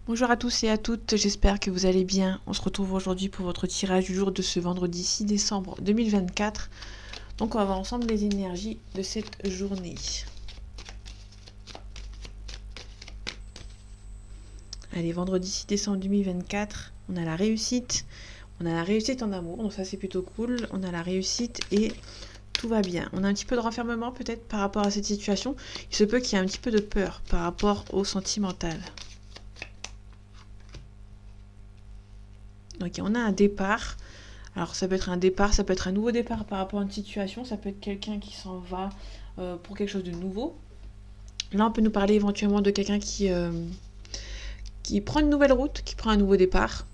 Bonjour à tous et à toutes, j'espère que vous allez bien. On se retrouve aujourd'hui pour votre tirage du jour de ce vendredi 6 décembre 2024. Donc on va voir ensemble les énergies de cette journée. Allez, vendredi 6 décembre 2024, on a la réussite. On a la réussite en amour, donc ça c'est plutôt cool. On a la réussite et tout va bien. On a un petit peu de renfermement peut-être par rapport à cette situation. Il se peut qu'il y ait un petit peu de peur par rapport au sentimental. Ok, on a un départ. Alors ça peut être un départ, ça peut être un nouveau départ par rapport à une situation, ça peut être quelqu'un qui s'en va pour quelque chose de nouveau. Là on peut nous parler éventuellement de quelqu'un qui prend une nouvelle route, qui prend un nouveau départ,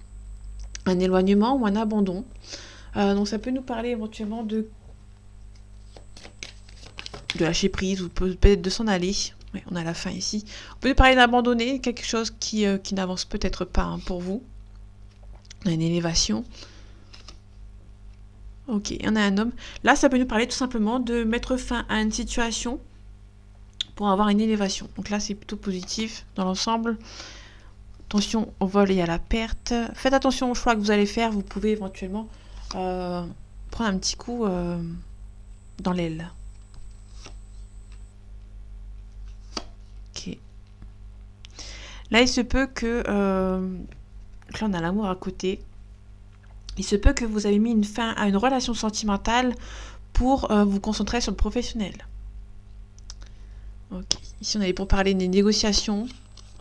un éloignement ou un abandon. Donc ça peut nous parler éventuellement de lâcher prise ou peut-être de s'en aller. Ouais, on a la fin ici. On peut nous parler d'abandonner, quelque chose qui n'avance peut-être pas pour vous. On a une élévation. Ok, on a un homme. Là, ça peut nous parler tout simplement de mettre fin à une situation pour avoir une élévation. Donc là, c'est plutôt positif dans l'ensemble. Attention au vol et à la perte. Faites attention au choix que vous allez faire. Vous pouvez éventuellement prendre un petit coup dans l'aile. Ok. Là, il se peut que... là, on a l'amour à côté. Il se peut que vous avez mis une fin à une relation sentimentale pour vous concentrer sur le professionnel. Ok. Ici, on avait pour parler des négociations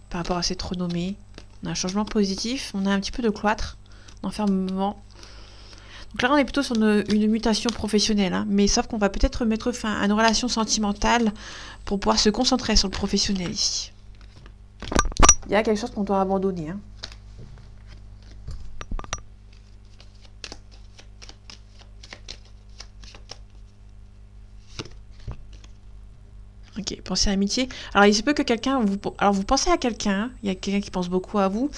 par rapport à cette renommée. On a un changement positif. On a un petit peu de cloître, d'enfermement. Donc là, on est plutôt sur une mutation professionnelle. Hein, mais sauf qu'on va peut-être mettre fin à une relation sentimentale pour pouvoir se concentrer sur le professionnel ici. Il y a quelque chose qu'on doit abandonner. Hein. Ok, pensez à l'amitié. Alors, il se peut que quelqu'un... Alors, vous pensez à quelqu'un. Il y a quelqu'un qui pense beaucoup à vous.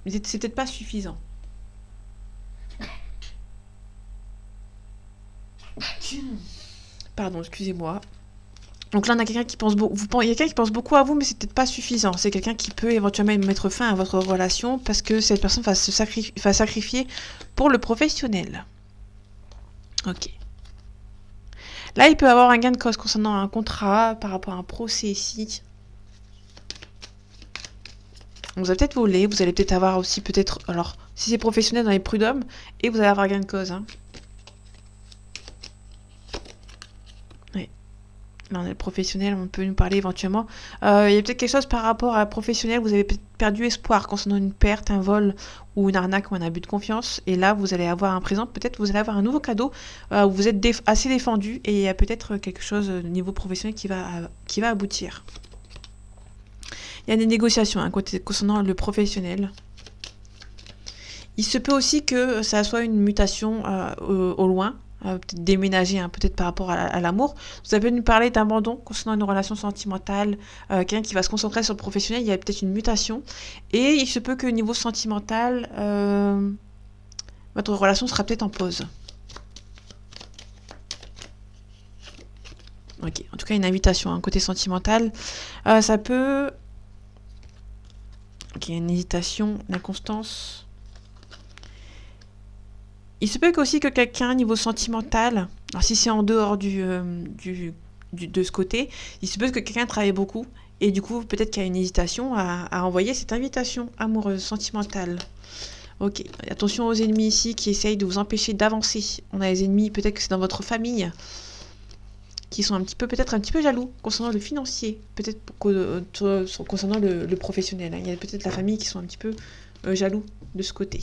Mais c'est peut-être pas suffisant. Pardon, excusez-moi. Donc là, on a quelqu'un qui pense beaucoup. Il y a quelqu'un qui pense beaucoup à vous, mais c'est peut-être pas suffisant. C'est quelqu'un qui peut éventuellement mettre fin à votre relation parce que cette personne va sacrifier pour le professionnel. Ok. Là, il peut avoir un gain de cause concernant un contrat par rapport à un procès ici. Vous allez peut-être voler, vous allez peut-être avoir aussi peut-être... Alors, si c'est professionnel dans les prud'hommes, et vous allez avoir gain de cause. Hein. Oui. Là, on est professionnel, on peut nous parler éventuellement. Il y a peut-être quelque chose par rapport à un professionnel, vous avez peut-être perdu espoir concernant une perte, un vol ou une arnaque ou un abus de confiance. Et là, vous allez avoir un présent, peut-être vous allez avoir un nouveau cadeau où vous êtes assez défendu et il y a peut-être quelque chose au niveau professionnel qui va aboutir. Il y a des négociations hein, concernant le professionnel. Il se peut aussi que ça soit une mutation au loin, peut-être déménager hein, peut-être par rapport à l'amour. Ça peut nous parler d'abandon concernant une relation sentimentale, quelqu'un qui va se concentrer sur le professionnel, il y a peut-être une mutation. Et il se peut que au niveau sentimental, votre relation sera peut-être en pause. Ok, en tout cas une invitation, hein, côté sentimental. Ça peut... Ok, une hésitation, l'inconstance. Il se peut aussi que quelqu'un, niveau sentimental, alors si c'est en dehors de ce côté, il se peut que quelqu'un travaille beaucoup et du coup peut-être qu'il y a une hésitation à envoyer cette invitation amoureuse, sentimentale. Ok, attention aux ennemis ici qui essayent de vous empêcher d'avancer. On a des ennemis, peut-être que c'est dans votre famille, qui sont peut-être un petit peu jaloux concernant le financier, peut-être concernant le professionnel. Hein. Il y a peut-être la famille qui sont un petit peu jaloux de ce côté.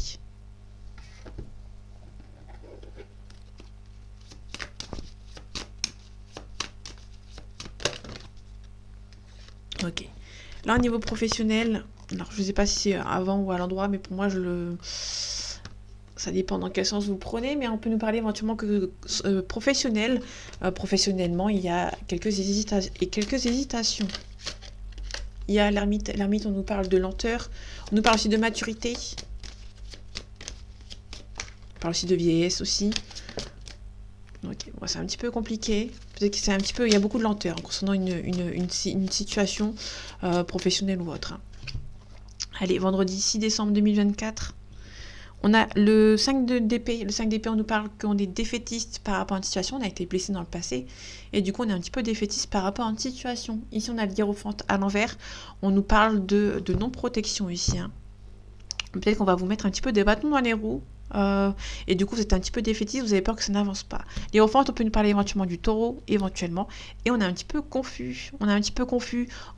Ok. Là, au niveau professionnel, alors je ne sais pas si c'est avant ou à l'endroit, mais pour moi, ça dépend dans quel sens vous prenez, mais on peut nous parler éventuellement que professionnel. Professionnellement, il y a quelques hésitations. Il y a l'ermite, on nous parle de lenteur, on nous parle aussi de maturité. On parle aussi de vieillesse aussi. Ok, bon, c'est un petit peu compliqué. Peut-être que c'est un petit peu, il y a beaucoup de lenteur concernant une situation professionnelle ou autre. Hein. Allez, vendredi 6 décembre 2024. On a le 5 d'épée. Le 5 d'épée, on nous parle qu'on est défaitiste par rapport à une situation. On a été blessé dans le passé. Et du coup, on est un petit peu défaitiste par rapport à une situation. Ici, on a le hiérophant à l'envers. On nous parle de non-protection ici. Hein. Peut-être qu'on va vous mettre un petit peu des bâtons dans les roues. Et du coup, vous êtes un petit peu défaitiste. Vous avez peur que ça n'avance pas. L'hiérophant, on peut nous parler éventuellement du taureau, éventuellement. Et on est un petit peu confus. Vous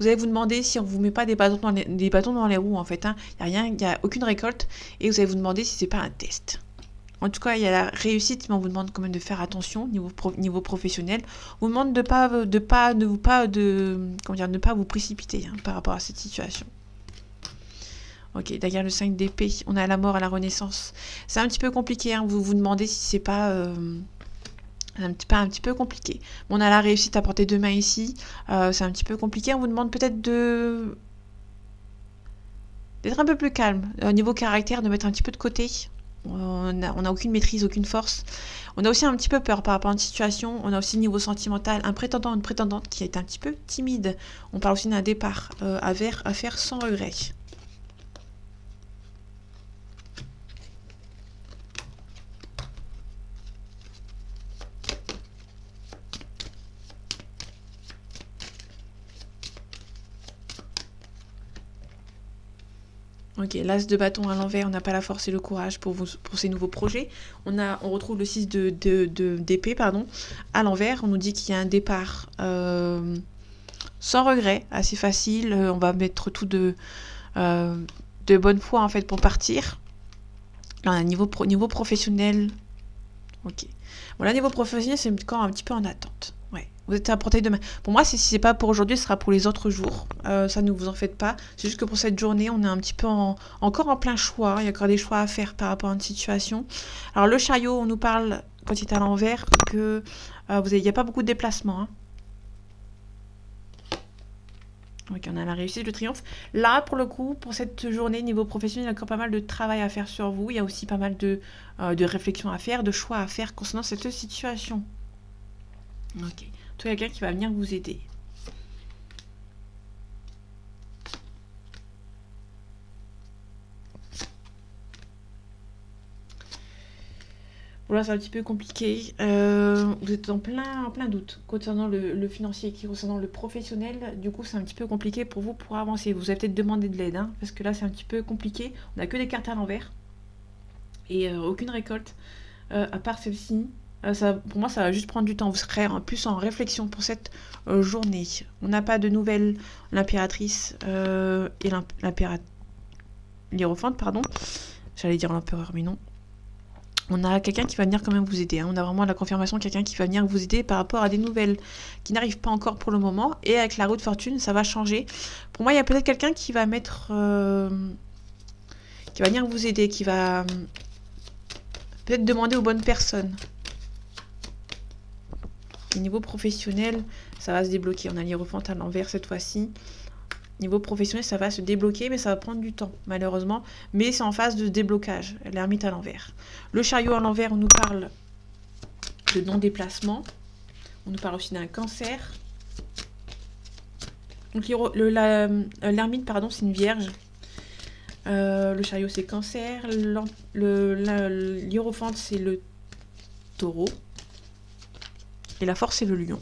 allez vous demander si on vous met pas des bâtons dans les roues, en fait. Hein. Il n'y a aucune récolte. Et vous allez vous demander si c'est pas un test. En tout cas, il y a la réussite, mais on vous demande quand même de faire attention niveau professionnel. On vous demande ne pas vous précipiter hein, par rapport à cette situation. Ok, derrière le 5 d'épée, on a la mort à la renaissance. C'est un petit peu compliqué, hein, vous vous demandez si c'est pas un petit peu compliqué. Bon, on a la réussite à portée de main ici, c'est un petit peu compliqué. On vous demande peut-être d'être un peu plus calme. Niveau caractère, de mettre un petit peu de côté. On n'a aucune maîtrise, aucune force. On a aussi un petit peu peur par rapport à une situation. On a aussi niveau sentimental, un prétendant, une prétendante qui est un petit peu timide. On parle aussi d'un départ à faire sans regret. Ok, l'as de bâton à l'envers, on n'a pas la force et le courage pour ces nouveaux projets. On retrouve le 6 d'épée, à l'envers. On nous dit qu'il y a un départ sans regret, assez facile. On va mettre tout de bonne foi en fait pour partir. Là, on a niveau professionnel. Ok. Bon, là, niveau professionnel, c'est encore un petit peu en attente. Ouais. Vous êtes à portée de main. Pour moi, si c'est pas pour aujourd'hui, ce sera pour les autres jours. Ça, ne vous en faites pas. C'est juste que pour cette journée, on est un petit peu encore en plein choix. Il y a encore des choix à faire par rapport à une situation. Alors, le chariot, on nous parle, quand il est à l'envers, que il n'y a pas beaucoup de déplacements. Hein. Ok, on a la réussite, le triomphe. Là, pour le coup, pour cette journée, niveau professionnel, il y a encore pas mal de travail à faire sur vous. Il y a aussi pas mal de réflexions à faire, de choix à faire concernant cette situation. Ok. Toi, quelqu'un qui va venir vous aider. Bon, là, c'est un petit peu compliqué. Vous êtes en plein doute concernant le financier qui concernant le professionnel. Du coup, c'est un petit peu compliqué pour vous pour avancer. Vous avez peut-être demandé de l'aide, hein, parce que là, c'est un petit peu compliqué. On n'a que des cartes à l'envers et aucune récolte, à part celle-ci. Pour moi, ça va juste prendre du temps. Vous serez plus en réflexion pour cette journée. On n'a pas de nouvelles. L'impératrice et l'hiérophante, pardon. J'allais dire l'empereur, mais non. On a quelqu'un qui va venir quand même vous aider. Hein. On a vraiment la confirmation de quelqu'un qui va venir vous aider par rapport à des nouvelles qui n'arrivent pas encore pour le moment. Et avec la roue de fortune, ça va changer. Pour moi, il y a peut-être quelqu'un qui va qui va venir vous aider, qui va peut-être demander aux bonnes personnes. Au niveau professionnel, ça va se débloquer. On a l'hiérophant à l'envers cette fois-ci. Niveau professionnel, ça va se débloquer, mais ça va prendre du temps, malheureusement. Mais c'est en phase de déblocage, l'ermite à l'envers. Le chariot à l'envers, on nous parle de non-déplacement. On nous parle aussi d'un cancer. Donc l'ermite, c'est une vierge. Le chariot, c'est cancer. L'hiérophante, c'est le taureau. Et la force, c'est le lion.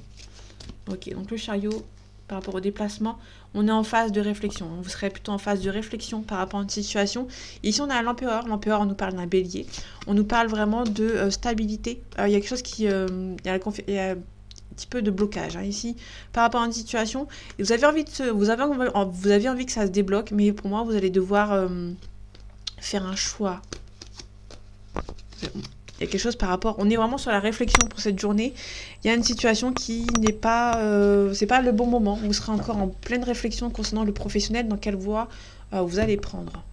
Ok, donc le chariot, par rapport au déplacement, on est en phase de réflexion. Vous serez plutôt en phase de réflexion par rapport à une situation. Ici, on a l'empereur. L'empereur, on nous parle d'un bélier. On nous parle vraiment de stabilité. Il y a quelque chose qui... il y a un petit peu de blocage hein, ici par rapport à une situation. Et vous avez envie que ça se débloque, mais pour moi, vous allez devoir faire un choix. Il y a quelque chose par rapport... On est vraiment sur la réflexion pour cette journée. Il y a une situation qui n'est pas... c'est pas le bon moment. Vous serez encore en pleine réflexion concernant le professionnel, dans quelle voie vous allez prendre.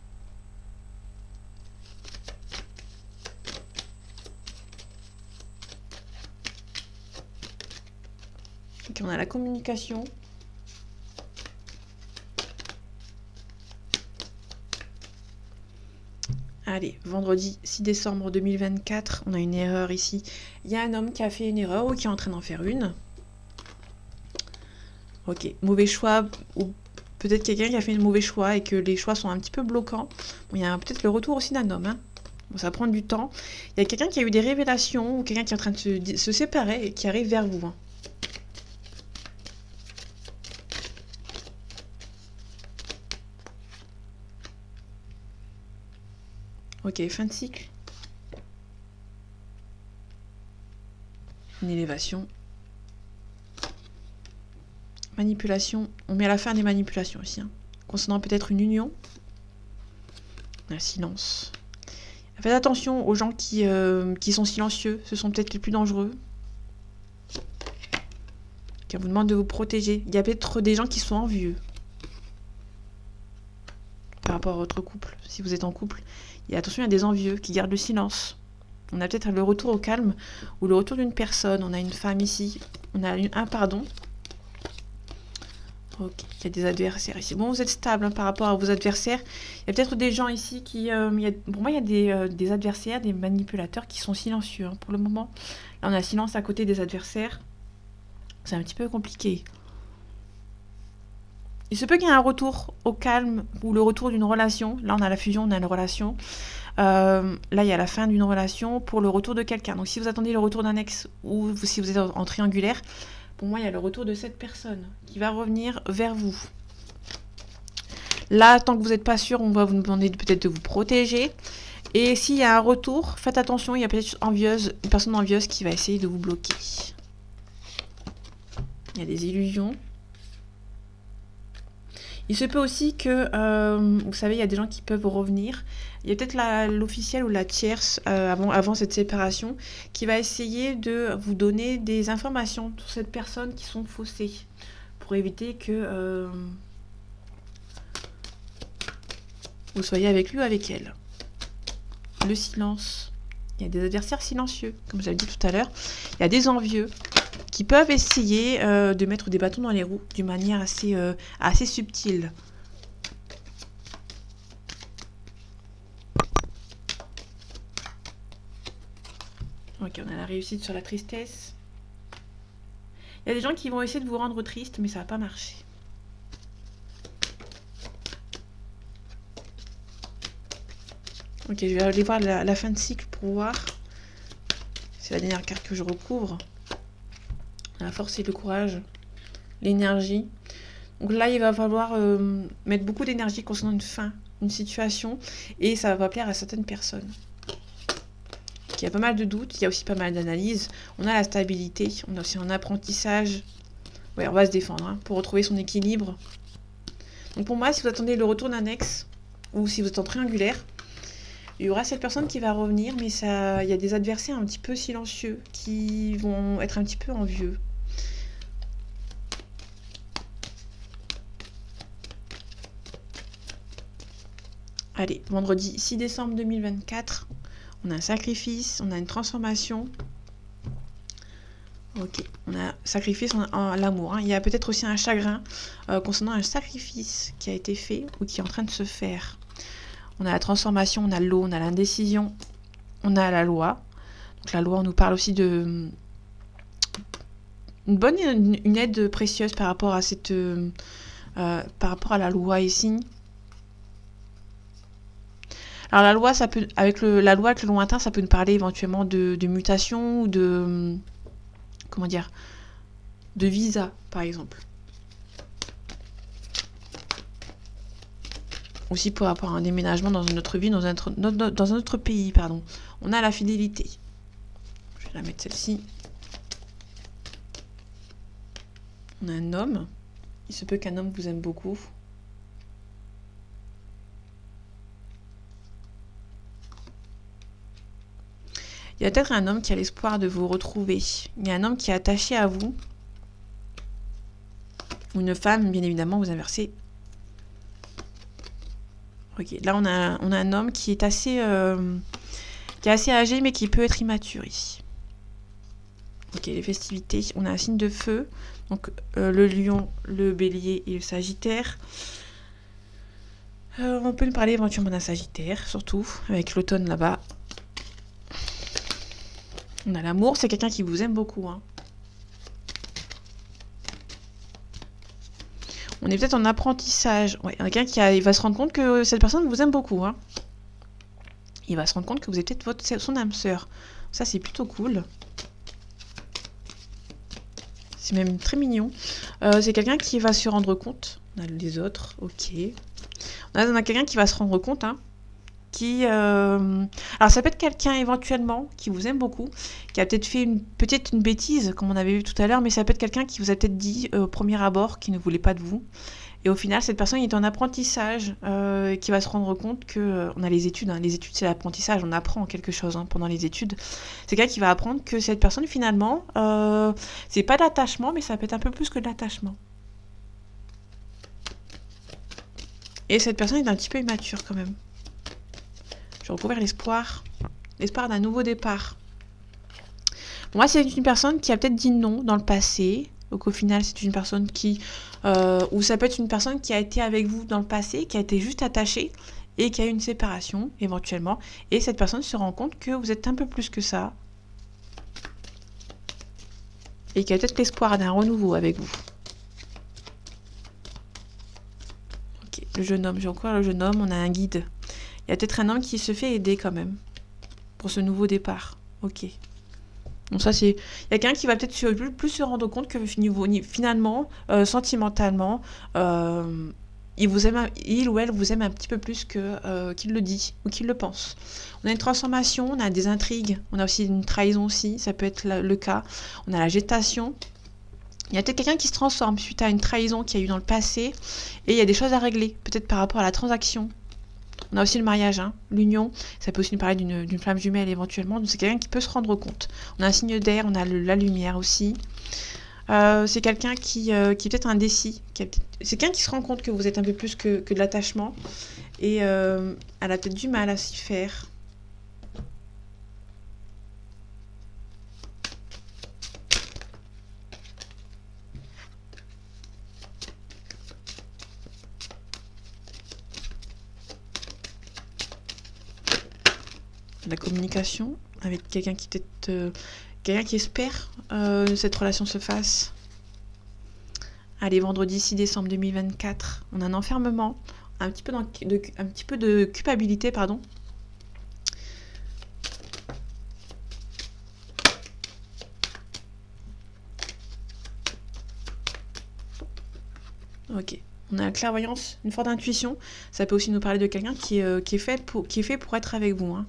Ok, on a la communication. Allez, vendredi 6 décembre 2024, on a une erreur ici. Il y a un homme qui a fait une erreur ou qui est en train d'en faire une. Ok, mauvais choix ou Peut-être quelqu'un qui a fait un mauvais choix et que les choix sont un petit peu bloquants. Bon, il y a peut-être le retour aussi d'un homme. Hein. Bon, ça prend du temps. Il y a quelqu'un qui a eu des révélations ou quelqu'un qui est en train de se séparer et qui arrive vers vous. Hein. Ok, fin de cycle. Une élévation. Manipulation. On met à la fin des manipulations aussi. Hein. Concernant peut-être une union. Un silence. Faites attention aux gens qui sont silencieux. Ce sont peut-être les plus dangereux. Qui vous demandent de vous protéger. Il y a peut-être des gens qui sont envieux. Par rapport à votre couple. Si vous êtes en couple. Et attention, il y a des envieux qui gardent le silence. On a peut-être le retour au calme ou le retour d'une personne. On a une femme ici. On a un pardon. Ok, il y a des adversaires ici. Bon, vous êtes stable hein, par rapport à vos adversaires. Il y a peut-être des gens ici qui... pour moi, il y a des adversaires, des manipulateurs qui sont silencieux. Hein, pour le moment, là, on a silence à côté des adversaires. C'est un petit peu compliqué. Il se peut qu'il y ait un retour au calme ou le retour d'une relation. Là, on a la fusion, on a une relation. Là, il y a la fin d'une relation pour le retour de quelqu'un. Donc, si vous attendez le retour d'un ex ou si vous êtes en triangulaire, pour moi, il y a le retour de cette personne qui va revenir vers vous. Là, tant que vous n'êtes pas sûr, on va vous demander peut-être de vous protéger. Et s'il y a un retour, faites attention, il y a peut-être une personne envieuse qui va essayer de vous bloquer. Il y a des illusions. Il se peut aussi que, vous savez, il y a des gens qui peuvent revenir. Il y a peut-être l'officiel ou la tierce, avant cette séparation, qui va essayer de vous donner des informations sur cette personne qui sont faussées. Pour éviter que vous soyez avec lui ou avec elle. Le silence. Il y a des adversaires silencieux, comme j'avais dit tout à l'heure. Il y a des envieux qui peuvent essayer de mettre des bâtons dans les roues d'une manière assez subtile. Ok, on a la réussite sur la tristesse. Il y a des gens qui vont essayer de vous rendre triste, mais ça va pas marcher. Ok, je vais aller voir la fin de cycle pour voir. C'est la dernière carte que je recouvre. La force et le courage. L'énergie. Donc là, il va falloir mettre beaucoup d'énergie concernant une fin, une situation. Et ça va plaire à certaines personnes. Il y a pas mal de doutes, il y a aussi pas mal d'analyses. On a la stabilité, on a aussi un apprentissage. Ouais, on va se défendre hein, pour retrouver son équilibre. Donc pour moi, si vous attendez le retour d'un ex, ou si vous êtes en triangulaire, il y aura cette personne qui va revenir, mais il y a des adversaires un petit peu silencieux qui vont être un petit peu envieux. Allez, vendredi 6 décembre 2024, on a un sacrifice, on a une transformation. Ok, on a sacrifice en l'amour. Hein. Il y a peut-être aussi un chagrin concernant un sacrifice qui a été fait ou qui est en train de se faire. On a la transformation, on a l'eau, on a l'indécision, on a la loi. Donc la loi, on nous parle aussi de une aide précieuse par rapport à par rapport à la loi ici. Alors la loi, ça peut la loi avec le lointain, ça peut nous parler éventuellement de mutation ou de comment dire, de visa par exemple. Aussi pour rapport à un déménagement dans une autre ville, dans un autre pays, pardon. On a la fidélité. Je vais la mettre celle-ci. On a un homme. Il se peut qu'un homme vous aime beaucoup. Il y a peut-être un homme qui a l'espoir de vous retrouver. Il y a un homme qui est attaché à vous. Ou une femme, bien évidemment, vous inversez. Ok, là on a un homme qui est assez âgé mais qui peut être immature ici. Ok, les festivités, on a un signe de feu, donc le lion, le bélier et le sagittaire. On peut nous parler éventuellement d'un sagittaire, surtout avec l'automne là-bas. On a l'amour, c'est quelqu'un qui vous aime beaucoup. Hein. On est peut-être en apprentissage. Ouais, il y a quelqu'un il va se rendre compte que cette personne vous aime beaucoup. Hein. Il va se rendre compte que vous êtes peut-être son âme sœur. Ça, c'est plutôt cool. C'est même très mignon. C'est quelqu'un qui va se rendre compte. On a les autres, ok. On a quelqu'un qui va se rendre compte, hein, alors ça peut être quelqu'un éventuellement qui vous aime beaucoup, qui a peut-être fait une bêtise, comme on avait vu tout à l'heure, mais ça peut être quelqu'un qui vous a peut-être dit au premier abord qu'il ne voulait pas de vous. Et au final, cette personne est en apprentissage, qui va se rendre compte que... on a les études, hein. Les études c'est l'apprentissage, on apprend quelque chose hein, pendant les études. C'est quelqu'un qui va apprendre que cette personne finalement, c'est pas d'attachement, mais ça peut être un peu plus que de l'attachement. Et cette personne est un petit peu immature quand même. Je recouvre l'espoir. L'espoir d'un nouveau départ. Pour moi, c'est une personne qui a peut-être dit non dans le passé. Donc au final, c'est une personne qui... ou ça peut être une personne qui a été avec vous dans le passé, qui a été juste attachée et qui a eu une séparation, éventuellement. Et cette personne se rend compte que vous êtes un peu plus que ça. Et qui a peut-être l'espoir d'un renouveau avec vous. Ok, le jeune homme. Je recouvre le jeune homme. On a un guide. Il y a peut-être un homme qui se fait aider quand même. Pour ce nouveau départ. Ok. Donc ça c'est... Il y a quelqu'un qui va peut-être plus se rendre compte que finalement, sentimentalement, il ou elle vous aime un petit peu plus qu'il le dit ou qu'il le pense. On a une transformation, on a des intrigues, on a aussi une trahison aussi, ça peut être le cas. On a l'agitation. Il y a peut-être quelqu'un qui se transforme suite à une trahison qu'il y a eu dans le passé et il y a des choses à régler, peut-être par rapport à la transaction. On a aussi le mariage, hein, l'union, ça peut aussi nous parler d'une flamme jumelle éventuellement, donc c'est quelqu'un qui peut se rendre compte. On a un signe d'air, on a la lumière aussi. C'est quelqu'un qui est peut-être indécis. C'est quelqu'un qui se rend compte que vous êtes un peu plus que de l'attachement et elle a peut-être du mal à s'y faire. La communication avec quelqu'un qui peut-être quelqu'un qui espère que cette relation se fasse. Allez, vendredi 6 décembre 2024, on a un enfermement, un petit peu de culpabilité, pardon. Ok. On a la clairvoyance, une forte intuition. Ça peut aussi nous parler de quelqu'un qui est fait pour être avec vous. Hein.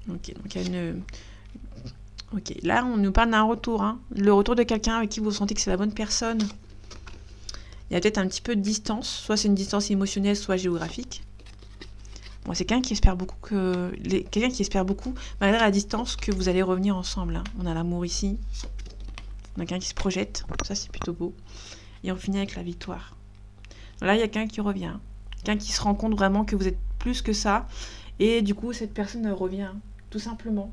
Ok, donc il y a une... Ok, là on nous parle d'un retour. Hein. Le retour de quelqu'un avec qui vous sentez que c'est la bonne personne. Il y a peut-être un petit peu de distance. Soit c'est une distance émotionnelle, soit géographique. Bon, c'est quelqu'un qui espère beaucoup malgré la distance, que vous allez revenir ensemble. Hein. On a l'amour ici. On a quelqu'un qui se projette. Ça, c'est plutôt beau. Et on finit avec la victoire. Là, il y a quelqu'un qui revient. Quelqu'un qui se rend compte vraiment que vous êtes plus que ça. Et du coup, cette personne revient. Tout simplement.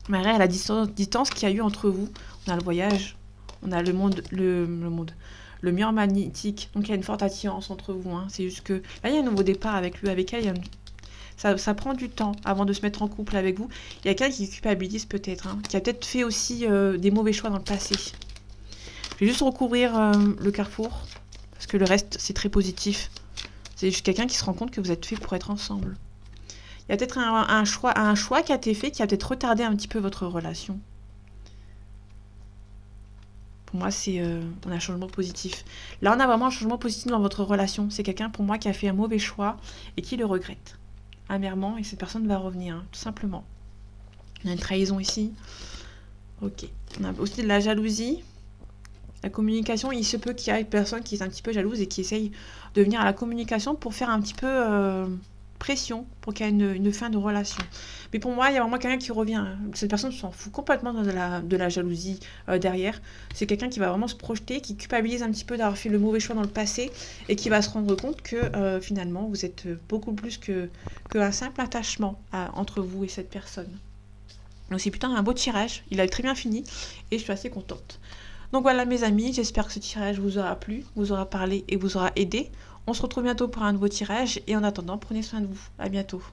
Malgré la distance qu'il y a eu entre vous. On a le voyage. On a le le mur magnétique. Donc, il y a une forte attirance entre vous. Hein. C'est juste que... Là, il y a un nouveau départ avec lui. Avec elle, ça prend du temps avant de se mettre en couple avec vous. Il y a quelqu'un qui culpabilise peut-être, hein, qui a peut-être fait aussi des mauvais choix dans le passé. Je vais juste recouvrir le carrefour, parce que le reste, c'est très positif. C'est juste quelqu'un qui se rend compte que vous êtes fait pour être ensemble. Il y a peut-être un choix qui a été fait, qui a peut-être retardé un petit peu votre relation. Pour moi, on a un changement positif. Là, on a vraiment un changement positif dans votre relation. C'est quelqu'un, pour moi, qui a fait un mauvais choix et qui le regrette. Amèrement, et cette personne va revenir, hein, tout simplement. Il y a une trahison ici. Ok. On a aussi de la jalousie. La communication, il se peut qu'il y ait une personne qui est un petit peu jalouse et qui essaye de venir à la communication pour faire un petit peu pression, pour qu'il y ait une fin de relation. Mais pour moi, il y a vraiment quelqu'un qui revient. Cette personne s'en fout complètement de la jalousie derrière. C'est quelqu'un qui va vraiment se projeter, qui culpabilise un petit peu d'avoir fait le mauvais choix dans le passé et qui va se rendre compte que finalement, vous êtes beaucoup plus qu'un simple attachement entre vous et cette personne. Donc c'est plutôt un beau tirage. Il a très bien fini et je suis assez contente. Donc voilà mes amis, j'espère que ce tirage vous aura plu, vous aura parlé et vous aura aidé. On se retrouve bientôt pour un nouveau tirage et en attendant, prenez soin de vous. À bientôt.